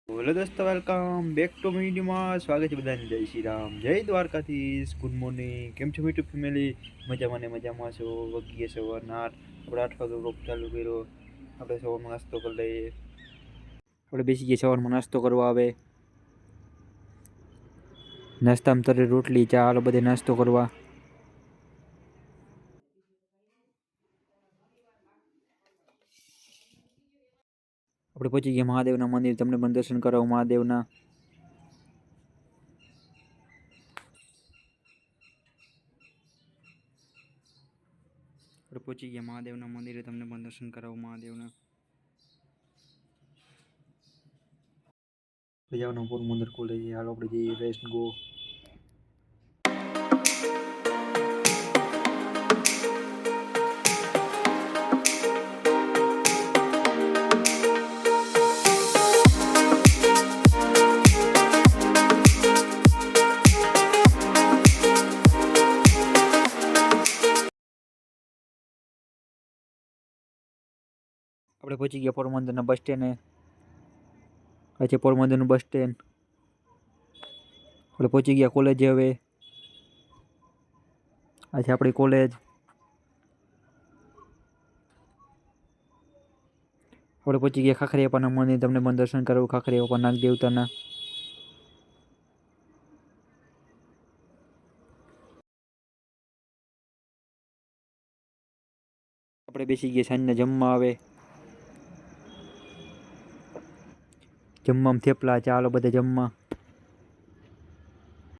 બોલો દોસ્તો, welcome back to મીડિયામાં સ્વાગત છે બધાને. જય શ્રી રામ, જય દ્વારકાધીશ, ગુડ મોર્નિંગ. કેમ છો મીઠું ફેમિલી? મજામાં ને મજામાં છો? વગીએ સવારના 8 વાગે બ્લોગ ચાલુ કર્યો. આપણે સવારમાં નાસ્તો કરી લઈએ. આપણે બેસી ગયા સવારમાં નાસ્તો કરવા. આવે નાસ્તામાં તરે રોટલી ચા આલો બધે નાસ્તો કરવા. આપણે પહોંચી ગયા મહાદેવના મંદિર. તમને પણ દર્શન કરાવો મહાદેવના. આપણે પહોંચી ગયા મહાદેવના મંદિરે. તમને પણ દર્શન કરાવો મહાદેવના. જવાનું પોરબંદર કોલેજ. હાલો આપણે જઈએ. Let's go. આપણે પહોંચી ગયા પોરબંદરના બસ સ્ટેન્ડે. આ છે પોરબંદરનું બસ સ્ટેન્ડ. આપણે પહોંચી ગયા કોલેજે. હવે આ છે આપણી કોલેજ. આપણે પહોંચી ગયા ખાખરીયાપાના મંદિર. તમને પણ દર્શન કરાવું ખાખરીયાપા નાગ દેવતાના. આપણે બેસી ગયા સાંજના જમવા. આવે જમવામાં થેપલા ચાલો બધે જમવા.